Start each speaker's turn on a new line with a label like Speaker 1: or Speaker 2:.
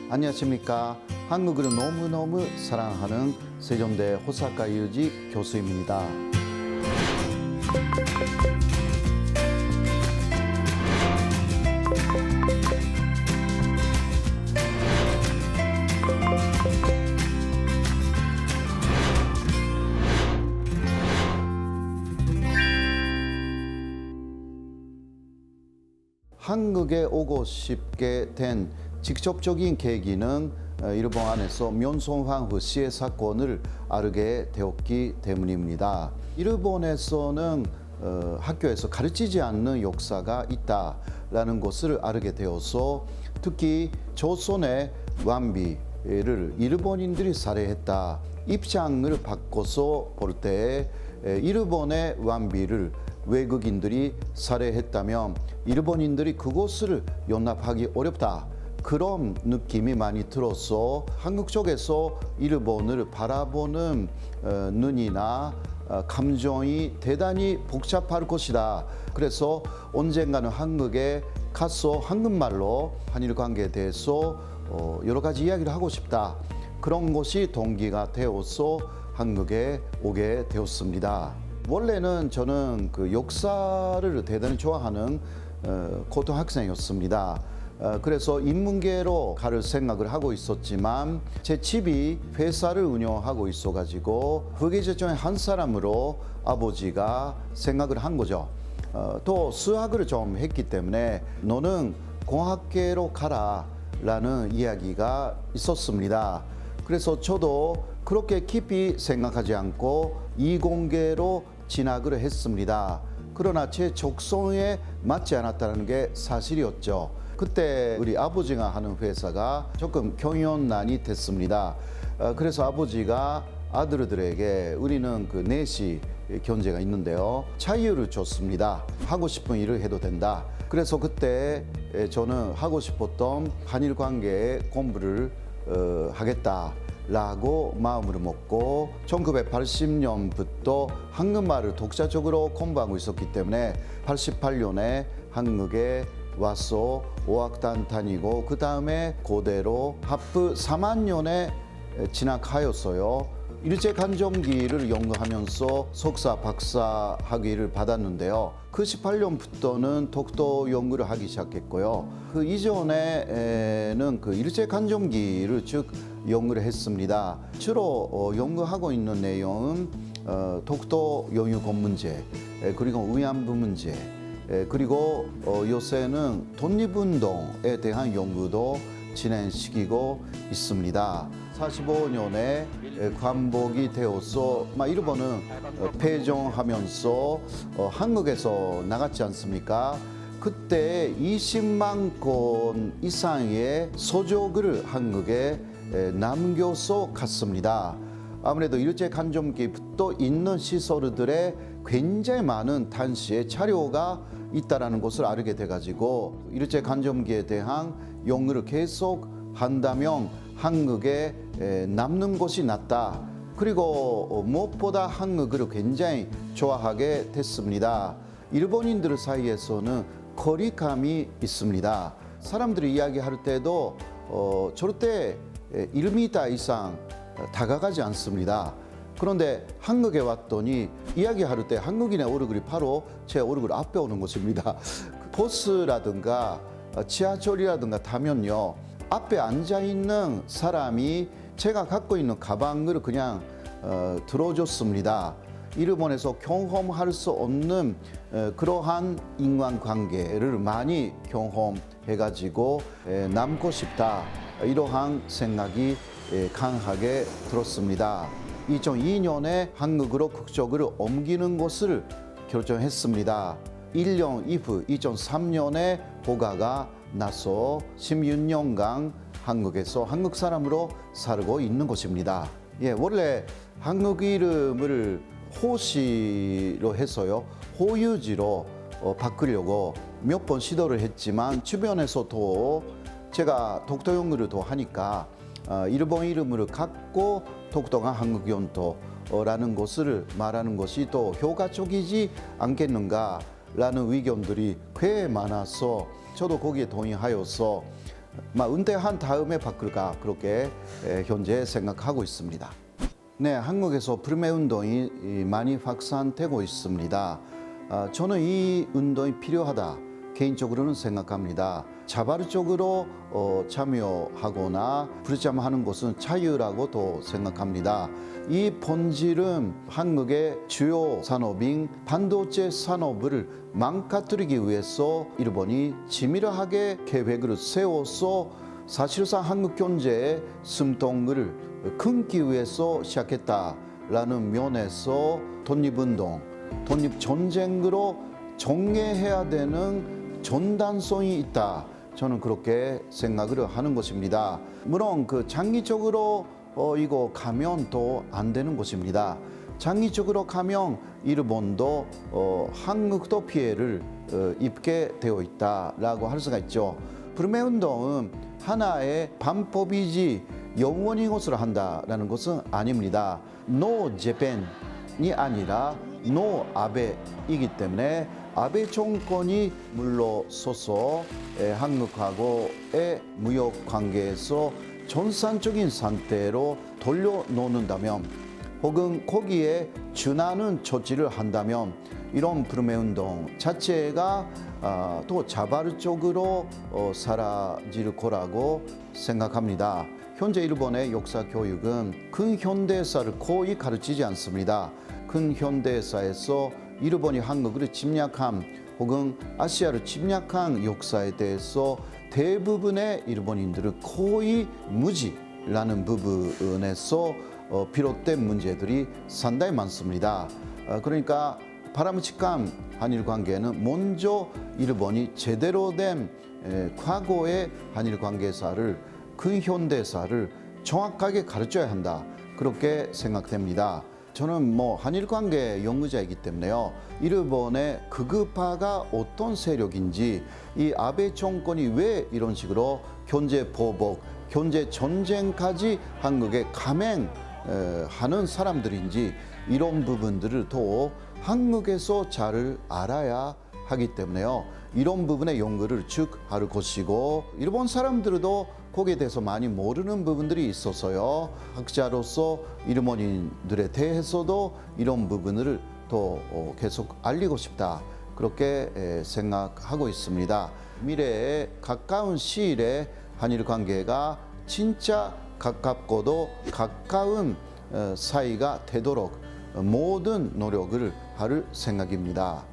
Speaker 1: 안녕하십니까. 한국을 너무너무 사랑하는 세종대 호사카 유지 교수입니다. 한국에 오고 싶게 된 직접적인 계기는 일본 안에서 면송황후 시해 사건을 알게 되었기 때문입니다. 일본에서는 학교에서 가르치지 않는 역사가 있다라는 것을 알게 되어서 특히 조선의 완비를 일본인들이 살해했다 입장을 바꿔서 볼 때 일본의 완비를 외국인들이 살해했다면 일본인들이 그것을 용납하기 어렵다. 그런 느낌이 많이 들어서 한국 쪽에서 일본을 바라보는 눈이나 감정이 대단히 복잡할 것이다. 그래서 언젠가는 한국에 가서 한국말로 한일 관계에 대해서 여러 가지 이야기를 하고 싶다. 그런 것이 동기가 되어서 한국에 오게 되었습니다. 원래는 저는 그 역사를 대단히 좋아하는 고등학생이었습니다. 그래서 인문계로 갈 생각을 하고 있었지만 제 집이 회사를 운영하고 있어가지고 후계자 중에 한 사람으로 아버지가 생각을 한 거죠. 또 수학을 좀 했기 때문에 너는 공학계로 가라 라는 이야기가 있었습니다. 그래서 저도 그렇게 깊이 생각하지 않고 이공계로 진학을 했습니다. 그러나 제 적성에 맞지 않았다는 게 사실이었죠. 그때 우리 아버지가 하는 회사가 조금 경영난이 됐습니다. 그래서 아버지가 아들들에게 우리는 그 내시 견제가 있는데요. 자유를 줬습니다. 하고 싶은 일을 해도 된다. 그래서 그때 저는 하고 싶었던 한일 관계에 공부를 하겠다. 라고 마음을 먹고 1980년부터 한국말을 독자적으로 공부하고 있었기 때문에 88년에 한국에 와서 5학단 다니고 그 다음에 고대로 합부 3학년에 진학하였어요. 일제강점기를 연구하면서 석사, 박사 학위를 받았는데요. 그 18년부터는 독도 연구를 하기 시작했고요. 그 이전에는 그 일제강점기를 쭉 연구를 했습니다. 주로 연구하고 있는 내용은 독도 영유권 문제, 그리고 위안부 문제, 그리고 요새는 독립운동에 대한 연구도 진행시키고 있습니다. 45년에 관복이 되어서 일본은 패전하면서 한국에서 나갔지 않습니까? 그때 20만 건 이상의 서적을 한국에 남겨서 갔습니다. 아무래도 일제강점기부터 있는 시설들에 굉장히 많은 당시의 자료가 있다는 것을 알게 돼가지고 일제강점기에 대한 연구를 계속 한다면 한국에 남는 것이 낫다. 그리고 무엇보다 한국을 굉장히 좋아하게 됐습니다. 일본인들 사이에서는 거리감이 있습니다. 사람들이 이야기할 때도 절대 1m 이상 다가가지 않습니다. 그런데 한국에 왔더니 이야기할 때 한국인의 얼굴이 바로 제 얼굴 앞에 오는 것입니다. 버스라든가 지하철이라든가 타면요. 앞에 앉아있는 사람이 제가 갖고 있는 가방을 그냥 들어줬습니다. 일본에서 경험할 수 없는 그러한 인간관계를 많이 경험해가지고 남고 싶다. 이러한 생각이 강하게 들었습니다. 2002년에 한국으로 국적을 옮기는 것을 결정했습니다. 1년 이후 2003년에 허가가 나서 16년간 한국에서 한국 사람으로 살고 있는 것입니다. 원래 한국 이름을 호시로 해서요. 호유지로 바꾸려고 몇 번 시도를 했지만 주변에서도 제가 독도 연구를 더 하니까 일본 이름을 갖고 독도가 한국 영토라는 것을 말하는 것이 또 효과적이지 않겠는가라는 의견들이 꽤 많아서 저도 거기에 동의하여서 은퇴한 다음에 바꿀까 그렇게 현재 생각하고 있습니다. 네, 한국에서 불매 운동이 많이 확산되고 있습니다. 저는 이 운동이 필요하다 개인적으로는 생각합니다. 자발적으로 참여하거나 불참하는 것은 자유라고도 생각합니다. 이 본질은 한국의 주요 산업인 반도체 산업을 망가뜨리기 위해서 일본이 치밀하게 계획을 세워서 사실상 한국 경제의 숨통을 끊기 위해서 시작했다라는 면에서 독립운동, 독립전쟁으로 정리해야 되는 전단성이 있다. 저는 그렇게 생각을 하는 것입니다. 물론 장기적으로 이거 가면 또 안 되는 것입니다. 장기적으로 가면 일본도 한국도 피해를 입게 되어 있다라고 할 수가 있죠. 불매 운동은 하나의 방법이지 영원히 것을 한다라는 것은 아닙니다. 노 재팬이 아니라 노 아베이기 때문에 아베 정권이 물러서서 한국하고의 무역 관계에서 전산적인 상태로 돌려놓는다면 혹은 거기에 준하는 조치를 한다면 이런 불매 운동 자체가 또 자발적으로 사라질 거라고 생각합니다. 현재 일본의 역사 교육은 근현대사를 거의 가르치지 않습니다. 근현대사에서 일본이 한국을 침략한 혹은 아시아를 침략한 역사에 대해서 대부분의 일본인들은 거의 무지라는 부분에서 비롯된 문제들이 상당히 많습니다. 그러니까 바람직한 한일 관계는 먼저 일본이 제대로 된 과거의 한일 관계사를 근현대사를 정확하게 가르쳐야 한다. 그렇게 생각됩니다. 저는 한일 관계 연구자이기 때문에요. 일본의 극우파가 어떤 세력인지 이 아베 정권이 왜 이런 식으로 경제 보복, 경제 전쟁까지 한국에 감행하는 사람들인지 이런 부분들을 더 한국에서 잘 알아야 하기 때문에요. 이런 부분의 연구를 쭉 할 것이고 일본 사람들도 거기에 대해서 많이 모르는 부분들이 있어서요. 학자로서 일본인들에 대해서도 이런 부분을 더 계속 알리고 싶다. 그렇게 생각하고 있습니다. 미래에 가까운 시일에 한일 관계가 진짜 가깝고도 가까운 사이가 되도록 모든 노력을 할 생각입니다.